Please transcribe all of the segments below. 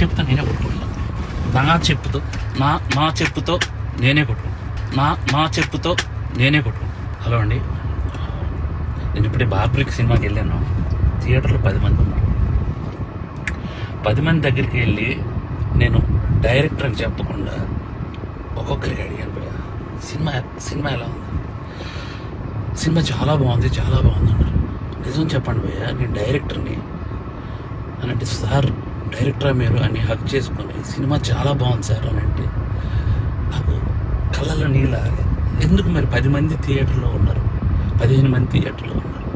చెప్పుతో నేనే కొట్టుకుంటున్నాను. నా చెప్పుతో నేనే కొట్టుకుంటాను. మా చెప్పుతో నేనే కొట్టుకుంటాను. హలో అండి, నేను ఇప్పుడే బార్బరిక్ సినిమాకి వెళ్ళాను. థియేటర్లో 10 మంది ఉన్నారు. 10 మంది దగ్గరికి వెళ్ళి నేను డైరెక్టర్ అని చెప్పకుండా ఒక్కొక్కరికి అడిగాను, పోయా సినిమా ఎలా ఉంది? సినిమా చాలా బాగుంది అన్నారు. నిజం చెప్పండి భయ్యా, నేను డైరెక్టర్ని అని అంటే, సార్ డైరెక్టరా మీరు అని హక్ చేసుకొని సినిమా చాలా బాగుంది సార్ అని అంటే నాకు కళ్ళల్లో నీళ్ళ. ఎందుకు మరి 10 మంది థియేటర్లో ఉన్నారు, 15 మంది థియేటర్లో ఉన్నారు,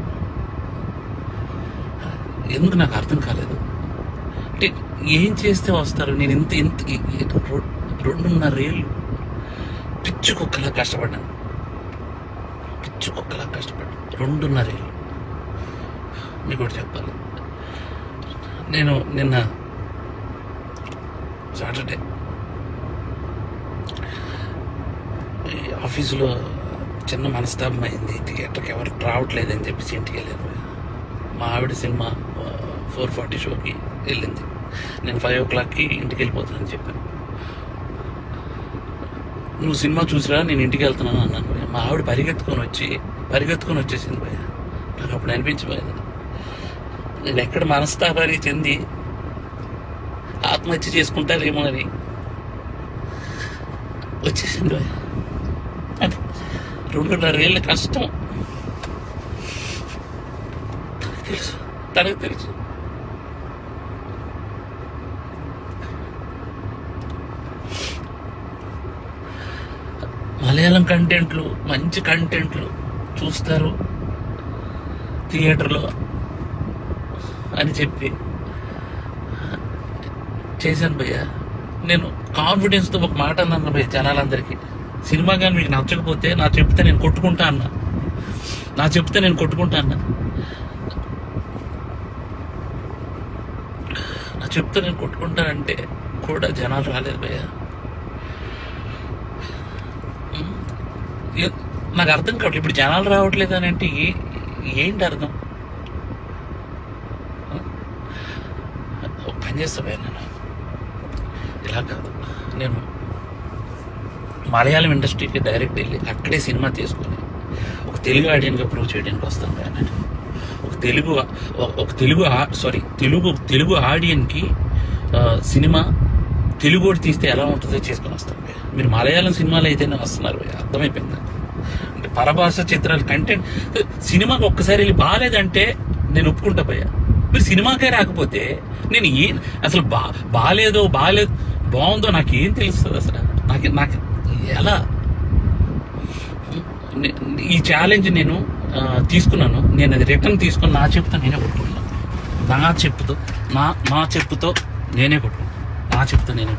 ఎందుకు నాకు అర్థం కాలేదు. అంటే ఏం చేస్తే వస్తారు? నేను ఇంత 2.5 ఏళ్ళు పిచ్చి కుక్కలా కష్టపడ్డాను. 2.5 ఏళ్ళు. మీకు ఒకటి చెప్పాలి, నేను నిన్న సాటర్డే ఆఫీసులో చిన్న మనస్తాపం అయింది. థియేటర్కి ఎవరు రావట్లేదని చెప్పేసి ఇంటికి వెళ్ళాను. మా ఆవిడ సినిమా 4:40 షోకి వెళ్ళింది. నేను 5 o'clockకి ఇంటికి వెళ్ళిపోతానని చెప్పాను. నువ్వు సినిమా చూసిరా, నేను ఇంటికి వెళ్తున్నాను అన్నాను. మా ఆవిడ పరిగెత్తుకొని వచ్చేసింది భయ్య. నాకు అప్పుడు అనిపించిపోయింది, నేను ఎక్కడ మనస్తాపానికి చెంది ఆత్మహత్య చేసుకుంటారేమో అని వచ్చేసింది భయ్య. అంటే 2.5 ఏళ్ళ కష్టం తనకు తెలుసు. మలయాళం కంటెంట్లు, మంచి కంటెంట్లు చూస్తారు థియేటర్లో అని చెప్పి చేశాను భయ్య. నేను కాన్ఫిడెన్స్తో ఒక మాట అన్నాను భయ్య జనాలందరికీ, సినిమా కానీ మీకు నచ్చకపోతే నా చెప్తే నేను కొట్టుకుంటా అన్నా. నా చెప్తే నేను కొట్టుకుంటానంటే కూడా జనాలు రాలేదు భయ్య. నాకు అర్థం కావట్లేదు, ఇప్పుడు జనాలు రావట్లేదు అని అంటే ఏంటి అర్థం? ఒక పని చేస్తా భయ్య, నేను ఇలా కాదు, నేను మలయాళం ఇండస్ట్రీకి డైరెక్ట్ వెళ్ళి అక్కడే సినిమా తీసుకొని ఒక తెలుగు ఆడియన్గా ప్రూవ్ చేయడానికి వస్తాను భయ్య. నేను తెలుగు ఆడియన్కి సినిమా తెలుగు తీస్తే ఎలా ఉంటుందో చేసుకొని వస్తాను భయ్య. మీరు మలయాళం సినిమాలు అయితేనే వస్తున్నారు భయ్య, అర్థమైపోయింది. అంటే పరభాష చిత్రాలు కంటెంట్ సినిమాకి ఒక్కసారి వెళ్ళి బాగాలేదంటే నేను ఒప్పుకుంటా భయ్య. మీరు సినిమాకే రాకపోతే నేను అసలు బాగుందో నాకేం తెలుస్తుంది అసలు? నాకు ఎలా ఈ ఛాలెంజ్ నేను తీసుకున్నాను. నేను అది రిటర్న్ తీసుకొని నా చెప్పుతో నేనే కొట్టుకుంటాను. మా చెప్పుతో నేనే కొట్టుకుంటాను.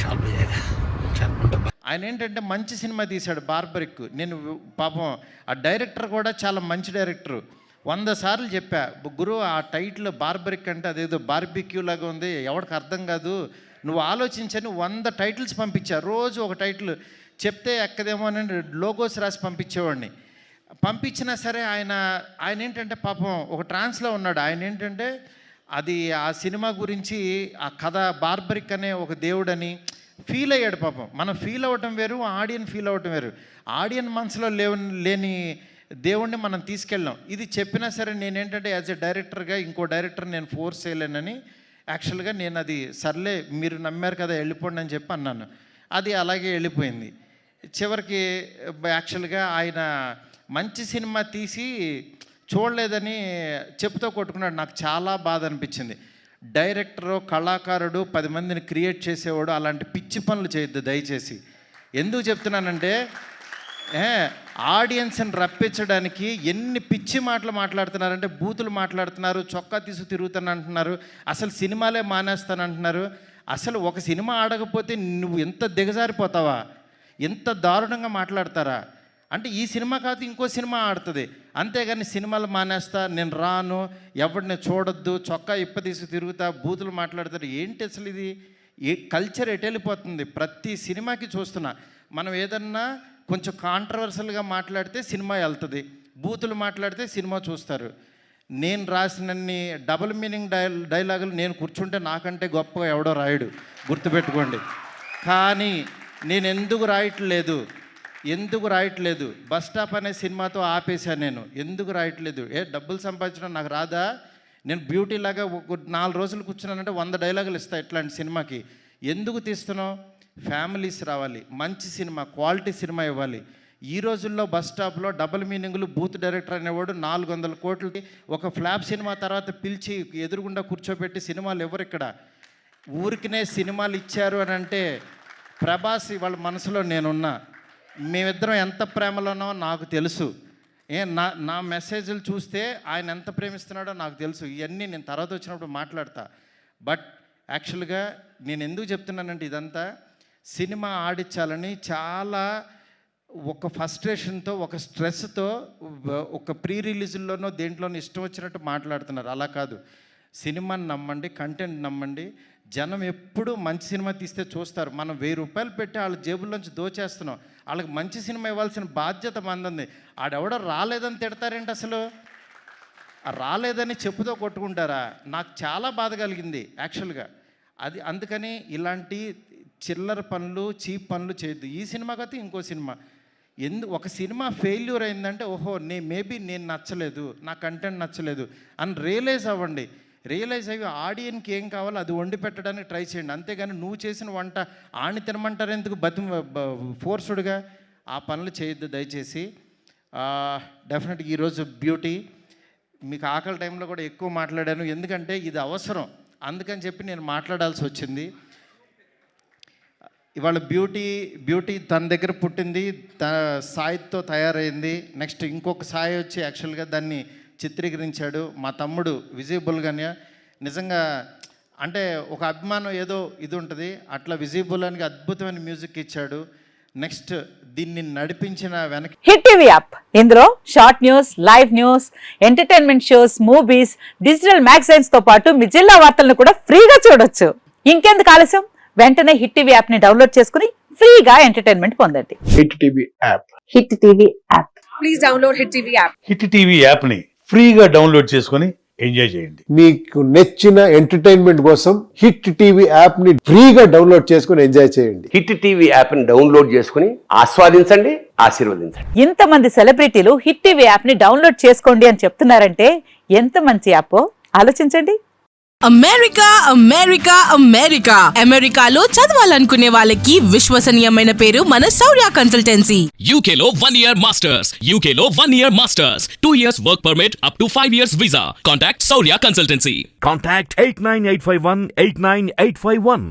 చాలా ఉంటా. ఆయన ఏంటంటే మంచి సినిమా తీశాడు బార్బరిక్. నేను పాపం ఆ డైరెక్టర్ కూడా చాలా మంచి డైరెక్టరు. 100 సార్లు చెప్పా, గురు ఆ టైటిల్ బార్బరిక్ అంటే అదేదో బార్బిక్యూ లాగా ఉంది, ఎవరికి అర్థం కాదు, నువ్వు ఆలోచించని 100 టైటిల్స్ పంపించా. రోజు ఒక టైటిల్ చెప్తే ఎక్కదేమో అని లోగోస్ రాసి పంపించేవాడిని. పంపించినా సరే ఆయన ఏంటంటే పాపం ఒక ట్రాన్స్లో ఉన్నాడు. ఆయన ఏంటంటే అది ఆ సినిమా గురించి ఆ కథ బార్బరిక్ అనే ఒక దేవుడని ఫీల్ అయ్యాడు పాపం. మనం ఫీల్ అవ్వటం వేరు, ఆడియన్ ఫీల్ అవ్వటం వేరు. ఆడియన్ మనసులో లేని దేవుణ్ణి మనం తీసుకెళ్ళాం. ఇది చెప్పినా సరే నేనేంటంటే యాజ్ ఎ డైరెక్టర్గా ఇంకో డైరెక్టర్ నేను ఫోర్స్ చేయలేనని యాక్చువల్గా నేను అది సర్లే మీరు నమ్మారు కదా వెళ్ళిపోండి అని చెప్పి అన్నాను. అది అలాగే వెళ్ళిపోయింది. చివరికి యాక్చువల్గా ఆయన మంచి సినిమా తీసి చూడలేదని చెప్పుతో కొట్టుకున్నాడు. నాకు చాలా బాధ అనిపించింది. డైరెక్టరు, కళాకారుడు 10 మందిని క్రియేట్ చేసేవాడు అలాంటి పిచ్చి పనులు చేయొద్దు దయచేసి. ఎందుకు చెప్తున్నానంటే ఆడియన్స్ని రప్పించడానికి ఎన్ని పిచ్చి మాటలు మాట్లాడుతున్నారంటే, బూతులు మాట్లాడుతున్నారు, చొక్కా తీసు తిరుగుతాను అంటున్నారు, అసలు సినిమాలే మానేస్తానంటున్నారు. అసలు ఒక సినిమా ఆడకపోతే నువ్వు ఎంత దిగజారిపోతావా? ఎంత దారుణంగా మాట్లాడతారా? అంటే ఈ సినిమా కాదు ఇంకో సినిమా ఆడుతుంది, అంతేగాని సినిమాలు మానేస్తా, నేను రాను, ఎవరిని చూడొద్దు, చొక్కా ఇప్పదీసి తిరుగుతా, బూతులు మాట్లాడతారు. ఏంటి అసలు ఇది? ఏ కల్చర్ ఎటు వెళ్ళిపోతుంది? ప్రతి సినిమాకి చూస్తున్నా. మనం ఏదన్నా కొంచెం కాంట్రవర్సల్గా మాట్లాడితే సినిమా వెళ్తుంది, బూతులు మాట్లాడితే సినిమా చూస్తారు. నేను రాసినన్ని డబుల్ మీనింగ్ డైలాగులు నేను కూర్చుంటే నాకంటే గొప్పగా ఎవడో రాయడు, గుర్తుపెట్టుకోండి. కానీ నేను ఎందుకు రాయట్లేదు బస్ స్టాప్ అనే సినిమాతో ఆపేశాను. నేను ఎందుకు రాయట్లేదు? డబ్బులు సంపాదించడం నాకు రాదా? నేను బ్యూటీ లాగా 4 రోజులు కూర్చున్నానంటే 100 డైలాగులు ఇస్తా ఇట్లాంటి సినిమాకి. ఎందుకు తీస్తున్నావు? ఫ్యామిలీస్ రావాలి, మంచి సినిమా, క్వాలిటీ సినిమా ఇవ్వాలి. ఈ రోజుల్లో బస్ స్టాప్లో డబుల్ మీనింగ్లు, బూత్ డైరెక్టర్ అనేవాడు 400 కోట్లకి ఒక ఫ్లాప్ సినిమా తర్వాత పిలిచి ఎదురుగుండా కూర్చోబెట్టి సినిమాలు ఎవరు ఇక్కడ? ఊరికినే సినిమాలు ఇచ్చారు అని అంటే ప్రభాస్ వాళ్ళ మనసులో నేనున్నా. మేమిద్దరం ఎంత ప్రేమలో ఉన్నామో నాకు తెలుసు. నా మెసేజ్లు చూస్తే ఆయన ఎంత ప్రేమిస్తున్నాడో నాకు తెలుసు. ఇవన్నీ నేను తర్వాత వచ్చినప్పుడు మాట్లాడతా. బట్ యాక్చువల్గా నేను ఎందుకు చెప్తున్నానంటే ఇదంతా సినిమా ఆడించాలని చాలా ఒక ఫ్రస్ట్రేషన్తో, ఒక స్ట్రెస్తో, ఒక ప్రీ రిలీజుల్లోనో దేంట్లోనో ఇష్టం వచ్చినట్టు మాట్లాడుతున్నారు. అలా కాదు. సినిమాని నమ్మండి, కంటెంట్ నమ్మండి. జనం ఎప్పుడు మంచి సినిమా తీస్తే చూస్తారు. మనం 1000 రూపాయలు పెట్టి వాళ్ళ జేబుల్లోంచి దోచేస్తున్నాం. వాళ్ళకి మంచి సినిమా ఇవ్వాల్సిన బాధ్యత మంది. ఆడెవడో రాలేదని తిడతారేంటి? అసలు రాలేదని చెప్పుతో కొట్టుకుంటారా? నాకు చాలా బాధ కలిగింది యాక్చువల్గా. అది అందుకని ఇలాంటి చిల్లర పనులు, చీప్ పనులు చేయొద్దు. ఈ సినిమా కాదు ఇంకో సినిమా. ఒక సినిమా ఫెయిల్యూర్ అయిందంటే ఓహో మేబీ నేను నచ్చలేదు, నా కంటెంట్ నచ్చలేదు అని రియలైజ్ అవ్వండి. రియలైజ్ అయ్యి ఆడియన్కి ఏం కావాలో అది వండి పెట్టడానికి ట్రై చేయండి. అంతేగాని నువ్వు చేసిన వంట ఆడిని తినమంటారు ఎందుకు? ఫోర్స్డ్గా ఆ పనులు చేయొద్దు దయచేసి. డెఫినెట్గా ఈరోజు బ్యూటీ మీకు ఆకలి టైంలో కూడా ఎక్కువ మాట్లాడాను, ఎందుకంటే ఇది అవసరం. అందుకని చెప్పి నేను మాట్లాడాల్సి వచ్చింది. ఇవాళ బ్యూటీ తన దగ్గర పుట్టింది, సాయితో తయారైంది. నెక్స్ట్ ఇంకొక సాయి వచ్చి యాక్చువల్గా దాన్ని చిత్రీకరించాడు. మా తమ్ముడు విజయబుల్గానే నిజంగా అంటే ఒక అభిమానం ఏదో ఇది ఉంటుంది. అట్లా విజయబుల్గానికి అద్భుతమైన మ్యూజిక్ ఇచ్చాడు. నెక్స్ట్ దీన్ని నడిపించిన వెనక హిట్ టీవీ యాప్. ఇందులో short news, live news, entertainment shows, movies, digital magazines తో పాటు మీ జిల్లా వార్తలను కూడా ఫ్రీగా చూడొచ్చు. ఇంకెందుకు ఆలస్యం? వెంటనే హిట్ టీవీ యాప్ ని డౌన్లోడ్ చేసుకుని ఫ్రీగా ఎంటర్టైన్మెంట్ పొందండి. Hit TV app. Hit TV app. Please download hit TV app. Hit TV app ని ఫ్రీగా డౌన్లోడ్ చేసుకుని ఎంజాయ్ చేయండి. మీకు నచ్చిన ఎంటర్టైన్మెంట్ కోసం హిట్ టీవీ యాప్ ని ఫ్రీగా డౌన్లోడ్ చేసుకుని ఎంజాయ్ చేయండి. హిట్ టీవీ యాప్ ని డౌన్లోడ్ చేసుకుని ఆస్వాదించండి, ఆశీర్వదించండి. ఇంతమంది సెలబ్రిటీలు హిట్ టీవీ యాప్ ని డౌన్లోడ్ చేసుకోండి అని చెప్తున్నారంటే ఎంత మంచి యాప్ ఆలోచించండి. అమెరికాలో చదవాలనుకునే వాళ్ళకి విశ్వసనీయమైన పేరు మన శౌర్య కన్సల్టెన్సీ. UK లో 1 year masters, 2 years work permit up to 5 years visa. Contact Saurya Consultancy. Contact 89851 89851.